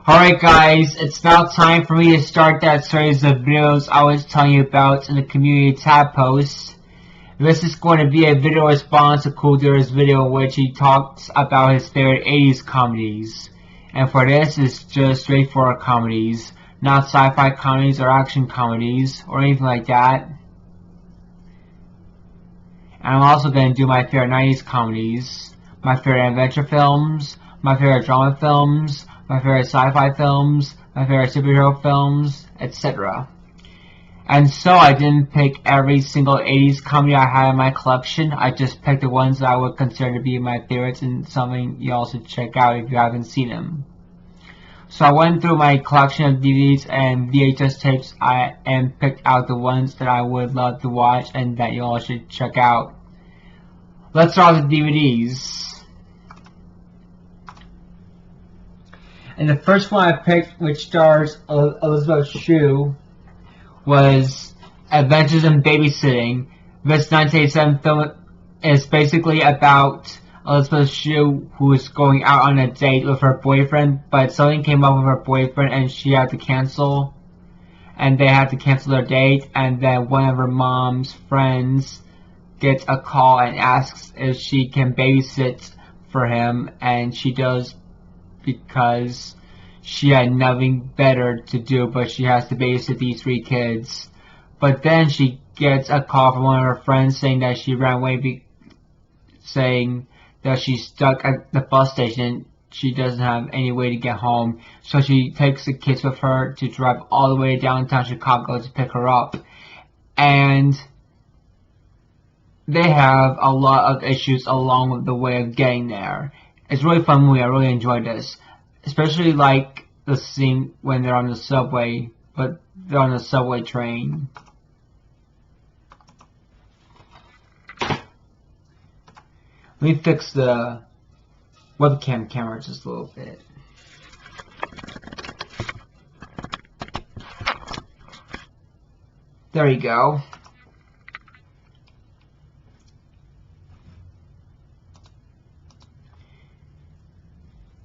Alright guys, it's now time for me to start that series of videos I was telling you about in the community tab post. This is going to be a video response to coolduder's video in which he talks about his favorite 80s comedies. And for this, it's just straightforward comedies, not sci-fi comedies or action comedies or anything like that. And I'm also going to do my favorite 90s comedies, my favorite adventure films, my favorite drama films, my favorite sci-fi films, my favorite superhero films, etc. And so I didn't pick every single 80s comedy I had in my collection. I just picked the ones that I would consider to be my favorites and something you all should check out if you haven't seen them. So I went through my collection of DVDs and VHS tapes and picked out the ones that I would love to watch and that you all should check out. Let's start with DVDs. And the first one I picked, which stars Elizabeth Shue, was Adventures in Babysitting. This 1987 film is basically about Elizabeth Shue, who is going out on a date with her boyfriend, but something came up with her boyfriend and she had to cancel. And they had to cancel their date, and then one of her mom's friends gets a call and asks if she can babysit for him, and she does because she had nothing better to do, but she has to babysit these 3 kids. But then she gets a call from one of her friends saying that she ran away, saying that she's stuck at the bus station. She doesn't have any way to get home, so she takes the kids with her to drive all the way to downtown Chicago to pick her up. And they have a lot of issues along the way of getting there. It's a really fun movie. I really enjoyed this. Especially like the scene when they're on the subway, but they're on the subway train. Let me fix the webcam camera just a little bit. There you go.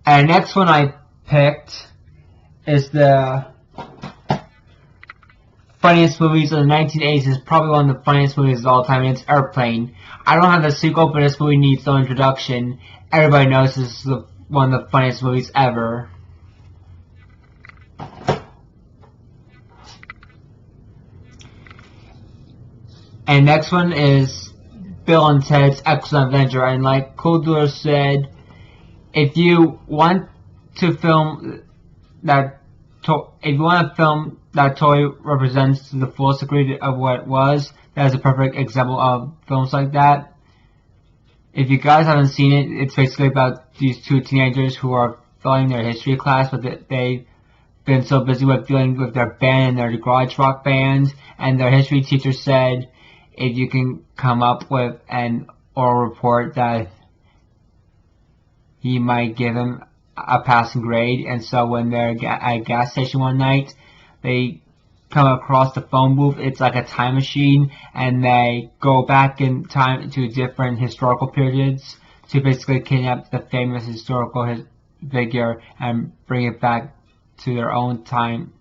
And the next one I picked is the funniest movies of the 1980s. It's probably one of the funniest movies of all time, and it's Airplane. I don't have the sequel, but this movie needs no introduction. Everybody knows this is one of the funniest movies ever. And next one is Bill and Ted's Excellent Adventure. And like coolduder said, if you want to film that toy represents the fullest degree of what it was, that is a perfect example of films like that. If you guys haven't seen it, it's basically about these 2 teenagers who are failing their history class, but they've been so busy with dealing with their band and their garage rock band, and their history teacher said if you can come up with an oral report that he might give him a passing grade. And so when they're at a gas station one night, they come across the phone booth. It's like a time machine, and they go back in time to different historical periods to basically kidnap the famous historical figure and bring it back to their own time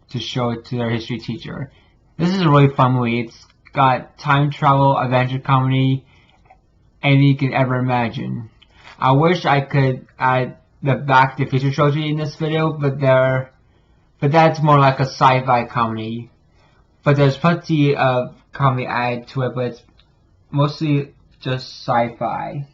to show it to their history teacher. This is a really fun movie. It's got time travel, adventure comedy, anything you can ever imagine. I wish I could add the Back to the Future trilogy in this video, but that's more like a sci-fi comedy. But there's plenty of comedy added to it, but it's mostly just sci-fi.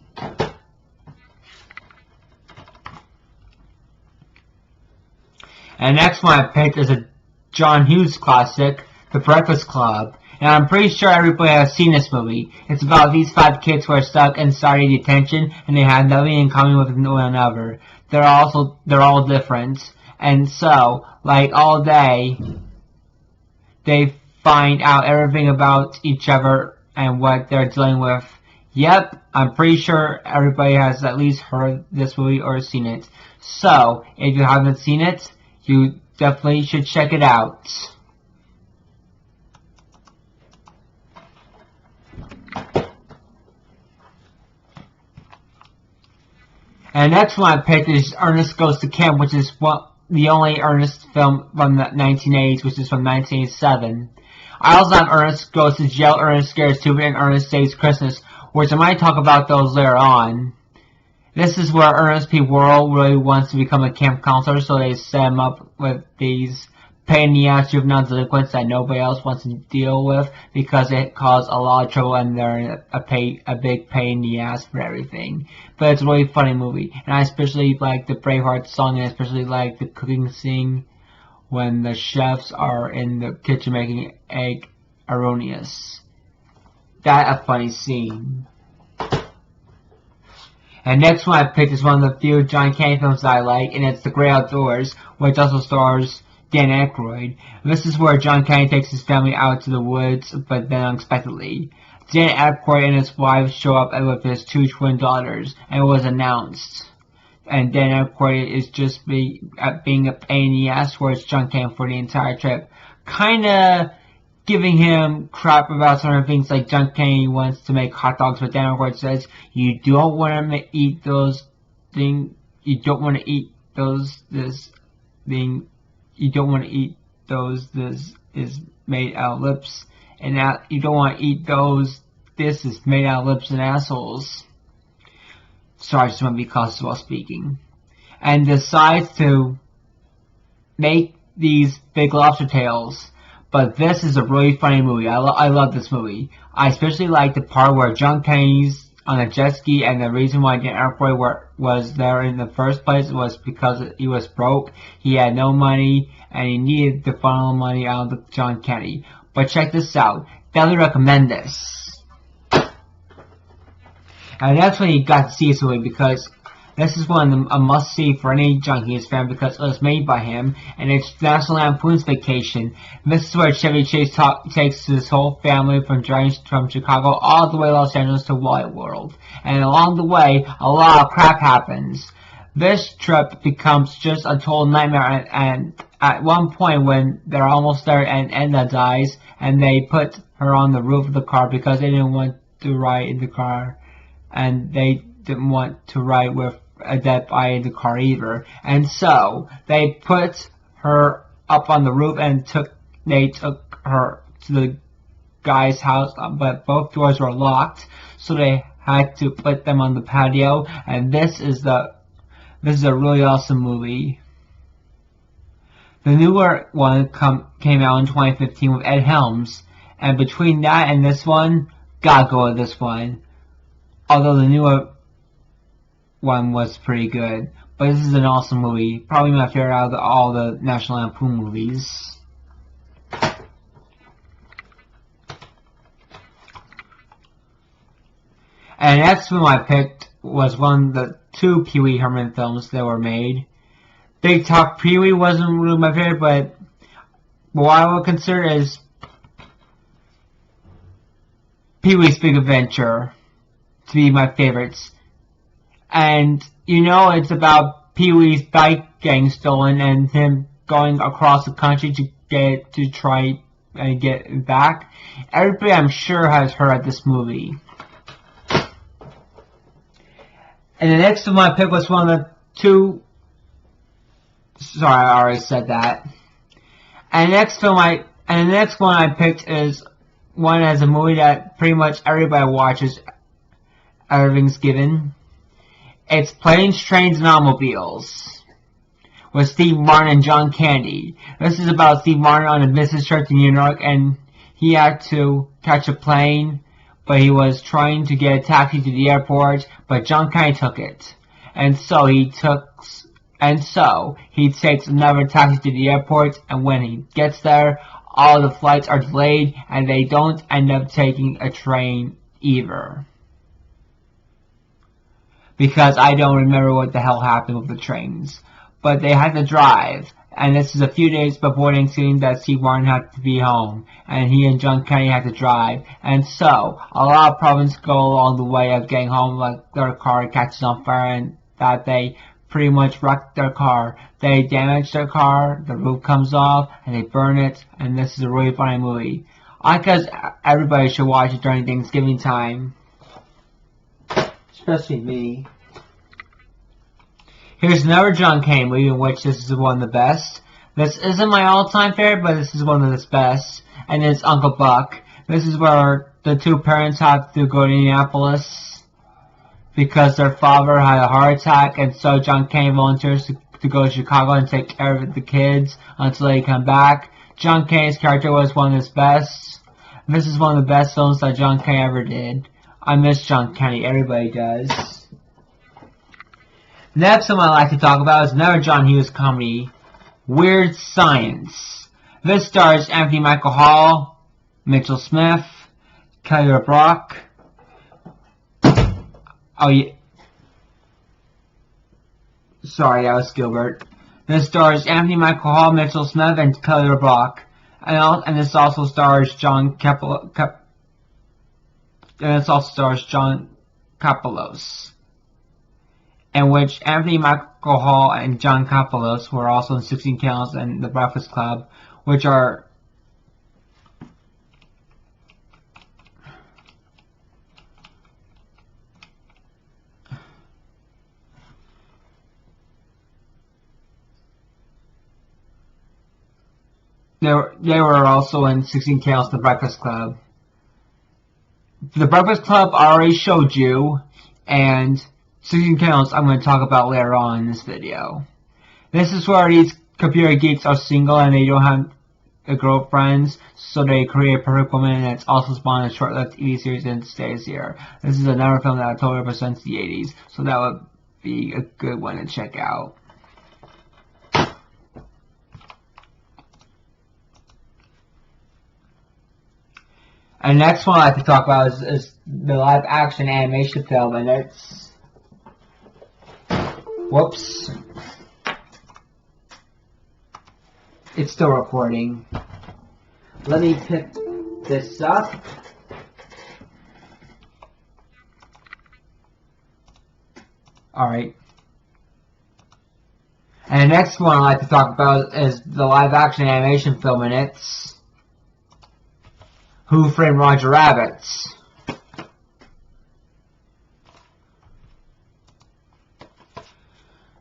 And the next one I picked is a John Hughes classic, The Breakfast Club. And I'm pretty sure everybody has seen this movie. It's about these 5 kids who are stuck inside a detention, and they have nothing in common with one another. They're all different. And so, like all day, they find out everything about each other and what they're dealing with. Yep, I'm pretty sure everybody has at least heard this movie or seen it. So, if you haven't seen it, you definitely should check it out. And the next one I picked is Ernest Goes to Camp, which is the only Ernest film from the 1980s, which is from 1987. I also have Ernest Goes to Jail, Ernest Scares Stupid, and Ernest Saves Christmas, which I might talk about those later on. This is where Ernest P. Worrell really wants to become a camp counselor, so they set him up with these pain-in-the-ass juvenile delinquents that nobody else wants to deal with because it caused a lot of trouble and they're a big pain in the ass for everything. But it's a really funny movie, and I especially like the Braveheart song, and I especially like the cooking scene when the chefs are in the kitchen making egg erroneous. That a funny scene. And next one I picked is one of the few John Candy films that I like, and it's The Great Outdoors, which also stars Dan Aykroyd. This is where John Candy takes his family out to the woods, but then unexpectedly, Dan Aykroyd and his wife show up with his 2 twin daughters, and it was announced. And Dan Aykroyd is just being a pain in the ass towards John Candy for the entire trip, kinda giving him crap about certain things, like John Candy wants to make hot dogs, but Dan Aykroyd says, you don't want to eat those things, you don't want to eat those, this thing, you don't want to eat those, this is made out of lips, and you don't want to eat those, this is made out of lips and assholes. Sorry, just want to be cautious while speaking. And decides to make these big lobster tails. But this is a really funny movie. I love this movie. I especially like the part where John Candy's on a jet ski, and the reason why Dan Aykroyd was there in the first place was because he was broke, he had no money, and he needed to funnel money out of John Candy. But check this out. Definitely recommend this. And that's when you got to see this movie, because this is one of a must-see for any John Hughes fan because it was made by him, and it's National Lampoon's Vacation. And this is where Chevy Chase takes his whole family from Chicago all the way to Los Angeles to Wally World. And along the way, a lot of crap happens. This trip becomes just a total nightmare, and at one point when they're almost there and Edna dies, and they put her on the roof of the car because they didn't want to ride in the car, and they didn't want to ride with a dead body in the car either, and so they put her up on the roof and they took her to the guy's house, but both doors were locked, so they had to put them on the patio. And this is a really awesome movie. The newer one came out in 2015 with Ed Helms, and between that and this one, gotta go with this one. Although the newer one was pretty good, but this is an awesome movie. Probably my favorite out of all the National Lampoon movies. And the next film I picked was one of the 2 Pee Wee Herman films that were made. Big Talk Pee Wee wasn't really my favorite, but what I would consider is Pee Wee's Big Adventure to be my favorites. And you know, it's about Pee Wee's bike getting stolen and him going across the country to try and get it back. Everybody, I'm sure, has heard of this movie. And the next one I picked was one of the 2. Sorry, I already said that. And the next one I picked is one as a movie that pretty much everybody watches everything's given. It's Planes, Trains, and Automobiles with Steve Martin and John Candy. This is about Steve Martin on a business trip to New York, and he had to catch a plane, but he was trying to get a taxi to the airport, but John Candy took it. And so he takes another taxi to the airport, and when he gets there, all the flights are delayed, and they don't end up taking a train either. Because I don't remember what the hell happened with the trains. But they had to drive, and this is a few days before Thanksgiving that Steve Martin had to be home, and he and John Candy had to drive. And so, a lot of problems go along the way of getting home, like their car catches on fire, and that they pretty much wrecked their car. They damage their car, the roof comes off, and they burn it, and this is a really funny movie. I guess everybody should watch it during Thanksgiving time. Especially me. Here's another John Kane movie in which this is one of the best. This isn't my all-time favorite, but this is one of the best. And it's Uncle Buck. This is where the two parents have to go to Indianapolis because their father had a heart attack, and so John Kane volunteers to go to Chicago and take care of the kids until they come back. John Kane's character was one of his best. This is one of the best films that John Kane ever did. I miss John Kane. Everybody does. Next film I'd like to talk about is another John Hughes comedy, Weird Science. This stars Anthony Michael Hall, Mitchell Smith, Kelly Brock. Oh yeah. Sorry, that was Gilbert. This stars Anthony Michael Hall, Mitchell Smith, and Kelly Brock. And this also stars John Kapelos, in which Anthony Michael Hall and John Kapelos were also in 16 Candles and The Breakfast Club, which are they were also in 16 Candles, The Breakfast Club. The Breakfast Club I already showed you, and 16 Candles I'm going to talk about later on in this video. This is where these computer geeks are single and they don't have girlfriends, so they create a perfect woman, and it's also spawned a short-lived 80's series and stays here. This is another film that totally represents the 80's, so that would be a good one to check out. And the next one I'd like to talk about is the live-action animation film, and it's... Whoops. It's still recording. Let me pick this up. Alright. And the next one I'd like to talk about is the live-action animation film, and it's... Who Framed Roger Rabbit?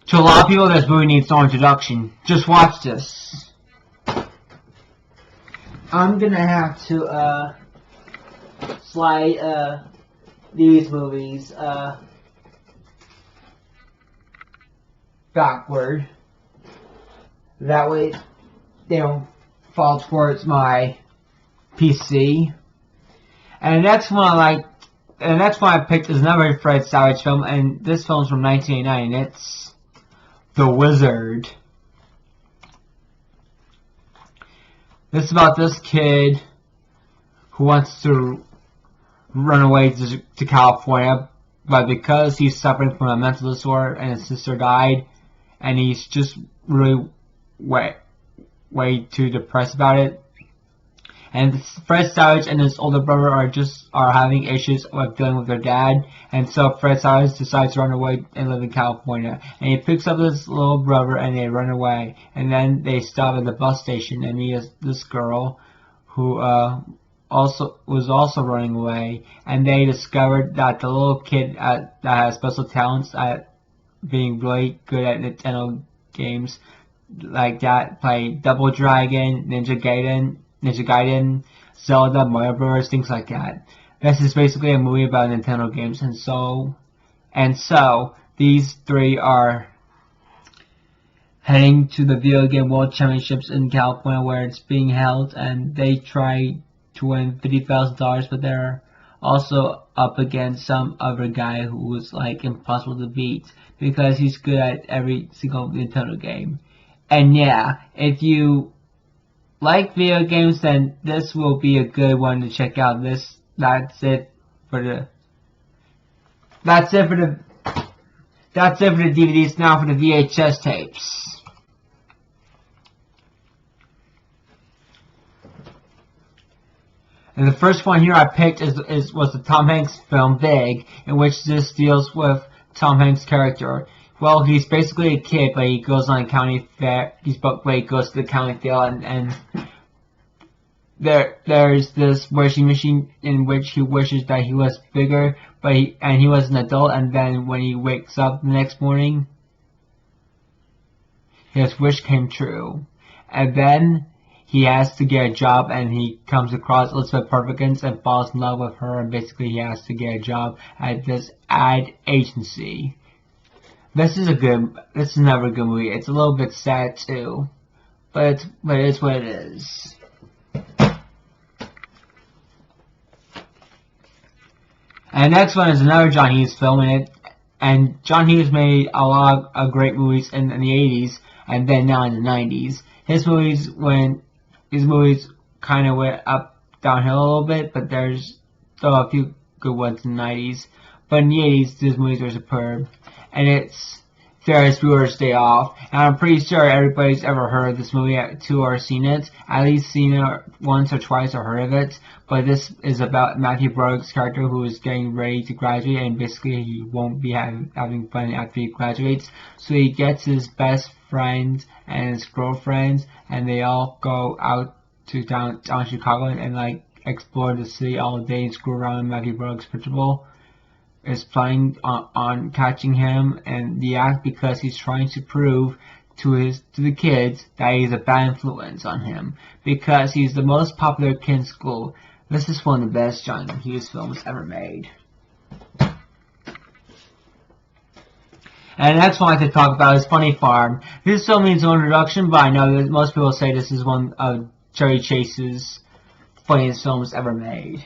To a lot of people, this movie needs no introduction. Just watch this. I'm gonna have to slide these movies backward. That way they don't fall towards my PC. And the next one I picked is another Fred Savage film, and this film's from 1989, and it's The Wizard. This is about this kid who wants to run away to California, but because he's suffering from a mental disorder and his sister died, and he's just really way too depressed about it. And Fred Savage and his older brother are having issues with dealing with their dad, and so Fred Savage decides to run away and live in California. And he picks up his little brother and they run away. And then they stop at the bus station and meet this girl who was also running away. And they discovered that the little kid that has special talents at being really good at Nintendo games like that, play Double Dragon, Ninja Gaiden, Zelda, Mario Bros., things like that. This is basically a movie about Nintendo games, and so these three are heading to the Video Game World Championships in California, where it's being held, and they try to win $50,000, but they're also up against some other guy who's like impossible to beat because he's good at every single Nintendo game. And yeah, if you like video games, then this will be a good one to check out. That's it for the DVDs. Now for the VHS tapes. And the first one here I picked was the Tom Hanks film Big, in which this deals with Tom Hanks' character. Well, he's basically a kid, but he goes on a county fair. He goes to the county fair, and there's this wishing machine in which he wishes that he was bigger, but he was an adult. And then when he wakes up the next morning, his wish came true. And then he has to get a job, and he comes across Elizabeth Perkins and falls in love with her, and basically he has to get a job at this ad agency. This is never a good movie. It's a little bit sad too, but it is what it is. And the next one is another John Hughes film, and John Hughes made a lot of great movies in the 80s, and then now in the 90s. His movies kind of went downhill a little bit, but there's still a few good ones in the 90s. But in the 80s, these movies are superb. And it's Ferris Bueller's Day Off. And I'm pretty sure everybody's ever heard of this movie or seen it. At least seen it once or twice or heard of it. But this is about Matthew Broderick's character who is getting ready to graduate, and basically he won't be having fun after he graduates. So he gets his best friend and his girlfriend, and they all go out to down Chicago and like explore the city all day and screw around. And Matthew Broderick's principal is planning on catching him and the act because he's trying to prove to the kids that he's a bad influence on him because he's the most popular kid in school. This is one of the best John Hughes films ever made. And the next one I could talk about is Funny Farm. This film needs no introduction, but I know that most people say this is one of Chevy Chase's funniest films ever made.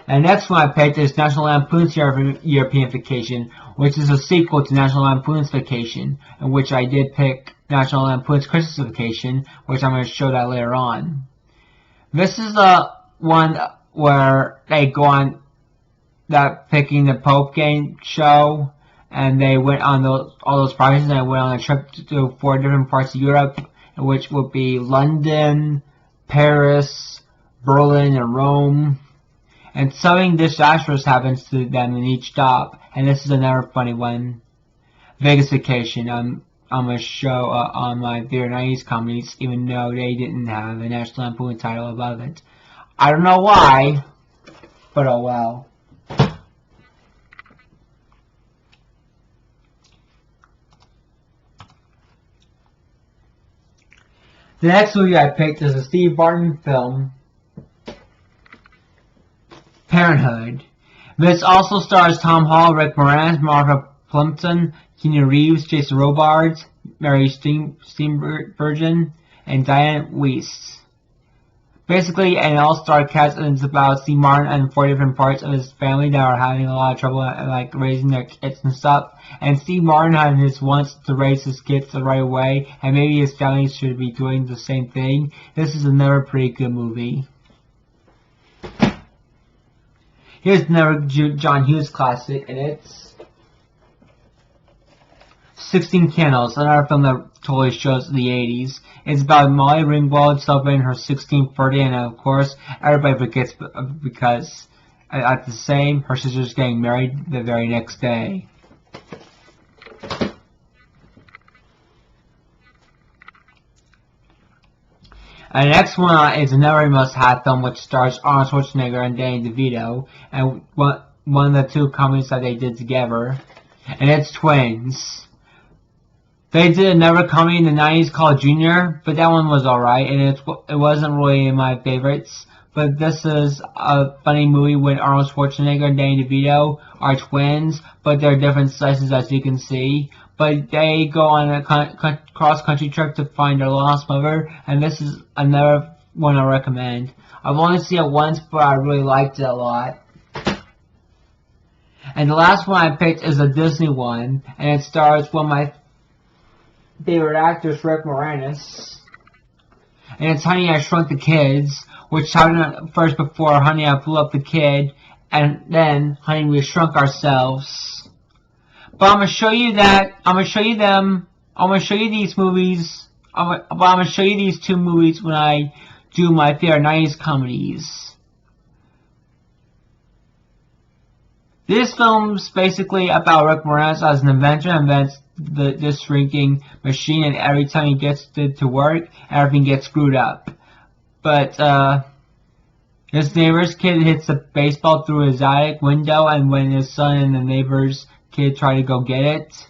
And the next one I picked is National Lampoon's European Vacation, which is a sequel to National Lampoon's Vacation, in which I did pick National Lampoon's Christmas Vacation, which I'm going to show that later on. This is the one where they go on that Picking the Pope game show, and they went on all those projects, and they went on a trip to 4 different parts of Europe, which would be London, Paris, Berlin, and Rome. And something disastrous happens to them in each stop, and this is another funny one. Vegas Vacation. I'm going to show on my Theater 90's Comedies, even though they didn't have a National Lampoon title above it. I don't know why, but oh well. The next movie I picked is a Steve Martin film, Parenthood. This also stars Tom Hall, Rick Moranis, Martha Plimpton, Keanu Reeves, Jason Robards, Mary Steenburgen, and Diane Weiss. Basically, an all-star cast, and it's about Steve Martin and 4 different parts of his family that are having a lot of trouble like raising their kids and stuff. And Steve Martin had his wants to raise his kids the right way, and maybe his family should be doing the same thing. This is another pretty good movie. Here's another John Hughes classic, and it's 16 Candles, another film that totally shows the 80s. It's about Molly Ringwald celebrating her 16th birthday, and of course, everybody forgets because at the same, her sister's getting married the very next day. And the next one is another must-have film which stars Arnold Schwarzenegger and Danny DeVito, and one of the 2 comedies that they did together, and it's Twins. They did another comedy in the 90s called Junior, but that one was alright, and it wasn't really in my favorites. But this is a funny movie with Arnold Schwarzenegger and Danny DeVito are twins, but they're different sizes as you can see. But they go on a cross-country trip to find their lost mother, and this is another one I recommend. I've only seen it once, but I really liked it a lot. And the last one I picked is a Disney one, and it stars one of my favorite actors, Rick Moranis. And it's Honey, I Shrunk the Kids, which happened first before Honey, I Blew Up the Kid, and then Honey, We Shrunk Ourselves. But I'm gonna show you these movies. I'm gonna show you these 2 movies when I do my Theater 90's Comedies. This film's basically about Rick Moranis as an inventor, invents this shrinking machine, and every time he gets it to work, everything gets screwed up. But his neighbor's kid hits a baseball through his attic window, and when his son and the neighbor's kid try to go get it,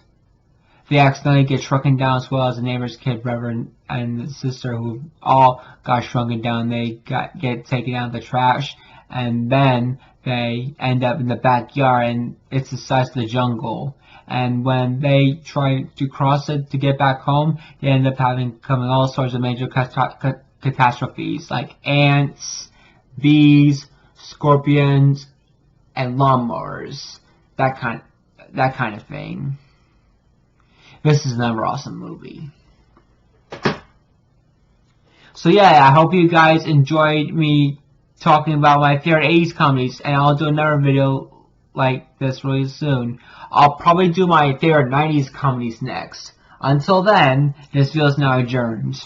they accidentally get shrunken down, as well as the neighbor's kid, brother, and the sister, who all got shrunken down. They get taken out of the trash, and then they end up in the backyard, and it's the size of the jungle. And when they try to cross it to get back home, they end up coming all sorts of major catastrophes, like ants, bees, scorpions, and lawnmowers. That kind of thing. This is another awesome movie. So yeah, I hope you guys enjoyed me talking about my favorite 80s comedies, and I'll do another video like this really soon. I'll probably do my favorite 90s comedies next. Until then, this video is now adjourned.